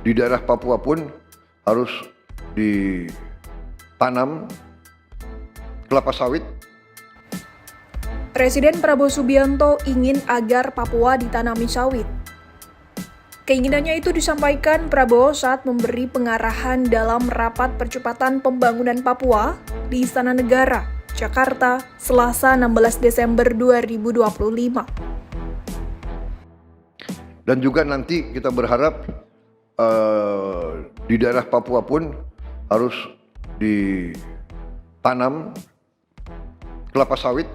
Di daerah Papua pun harus ditanam kelapa sawit. Presiden Prabowo Subianto ingin agar Papua ditanami sawit. Keinginannya itu disampaikan Prabowo saat memberi pengarahan dalam rapat percepatan pembangunan Papua di Istana Negara, Jakarta, Selasa 16 Desember 2025. Dan juga nanti kita berharap di daerah Papua pun harus ditanam kelapa sawit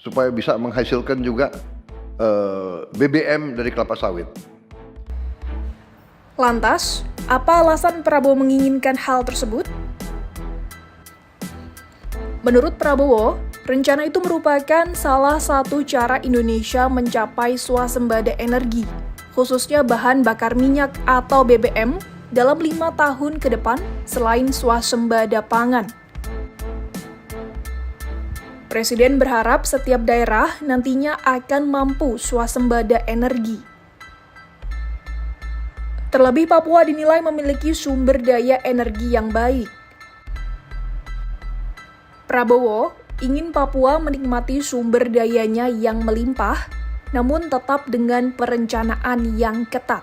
supaya bisa menghasilkan juga BBM dari kelapa sawit. Lantas, apa alasan Prabowo menginginkan hal tersebut? Menurut Prabowo, rencana itu merupakan salah satu cara Indonesia mencapai swasembada energi, khususnya bahan bakar minyak atau BBM, dalam 5 tahun ke depan selain swasembada pangan. Presiden berharap setiap daerah nantinya akan mampu swasembada energi. Terlebih Papua dinilai memiliki sumber daya energi yang baik. Prabowo ingin Papua menikmati sumber dayanya yang melimpah, namun tetap dengan perencanaan yang ketat.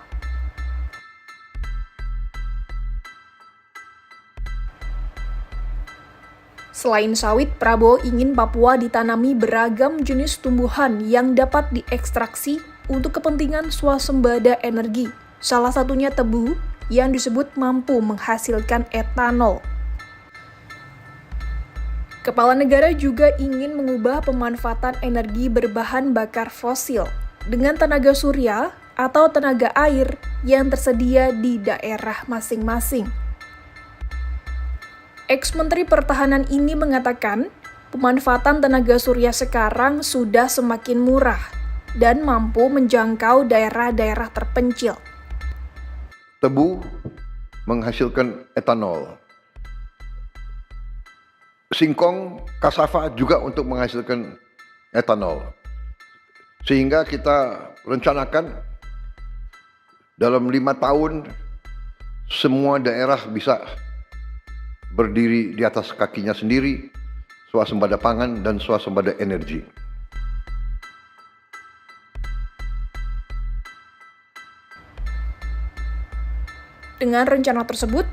Selain sawit, Prabowo ingin Papua ditanami beragam jenis tumbuhan yang dapat diekstraksi untuk kepentingan swasembada energi. Salah satunya tebu yang disebut mampu menghasilkan etanol. Kepala negara juga ingin mengubah pemanfaatan energi berbahan bakar fosil dengan tenaga surya atau tenaga air yang tersedia di daerah masing-masing. Ex-Menteri Pertahanan ini mengatakan, pemanfaatan tenaga surya sekarang sudah semakin murah dan mampu menjangkau daerah-daerah terpencil. Tebu menghasilkan etanol. Singkong, kasava juga untuk menghasilkan etanol. Sehingga kita rencanakan dalam 5 tahun semua daerah bisa berdiri di atas kakinya sendiri, swasembada pangan dan swasembada energi. Dengan rencana tersebut,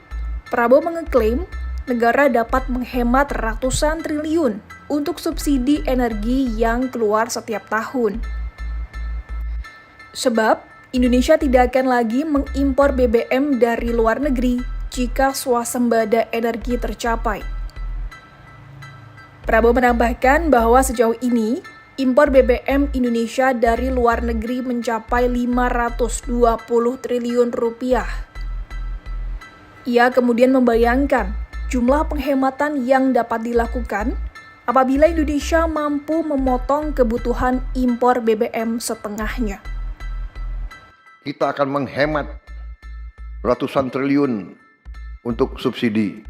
Prabowo mengeklaim negara dapat menghemat ratusan triliun untuk subsidi energi yang keluar setiap tahun. Sebab, Indonesia tidak akan lagi mengimpor BBM dari luar negeri jika swasembada energi tercapai. Prabowo menambahkan bahwa sejauh ini, impor BBM Indonesia dari luar negeri mencapai 520 triliun rupiah. Ia kemudian membayangkan jumlah penghematan yang dapat dilakukan apabila Indonesia mampu memotong kebutuhan impor BBM setengahnya. Kita akan menghemat ratusan triliun untuk subsidi,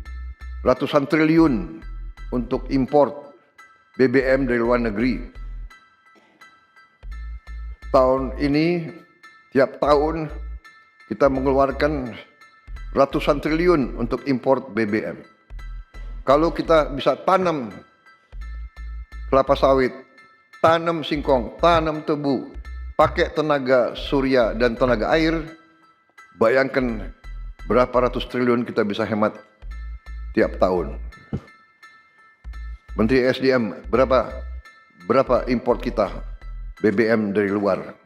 ratusan triliun untuk impor BBM dari luar negeri. Tahun ini, tiap tahun kita mengeluarkan ratusan triliun untuk impor BBM. Kalau kita bisa tanam kelapa sawit, tanam singkong, tanam tebu, pakai tenaga surya dan tenaga air, bayangkan berapa ratus triliun kita bisa hemat tiap tahun. Menteri SDM, berapa impor kita BBM dari luar?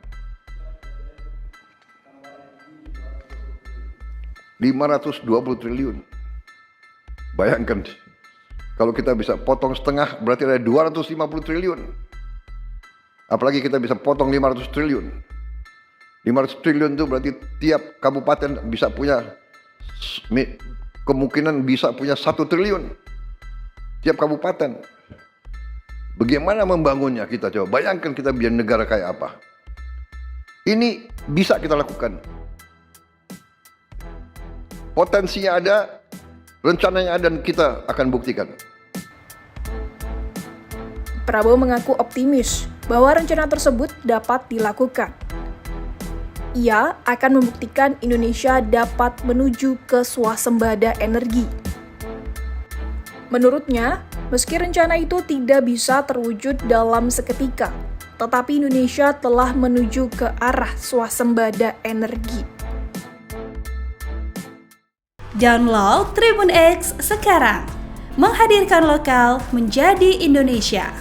520 triliun. Bayangkan, kalau kita bisa potong setengah berarti ada 250 triliun. Apalagi kita bisa potong 500 triliun. 500 triliun itu berarti tiap kabupaten bisa punya, kemungkinan bisa punya 1 triliun. Tiap kabupaten. Bagaimana membangunnya kita coba? Bayangkan kita biar negara kayak apa. Ini bisa kita lakukan. Potensinya ada, rencananya ada, dan kita akan buktikan. Prabowo mengaku optimis bahwa rencana tersebut dapat dilakukan. Ia akan membuktikan Indonesia dapat menuju ke swasembada energi. Menurutnya, meski rencana itu tidak bisa terwujud dalam seketika, tetapi Indonesia telah menuju ke arah swasembada energi. Download Tribun X sekarang, menghadirkan lokal menjadi Indonesia.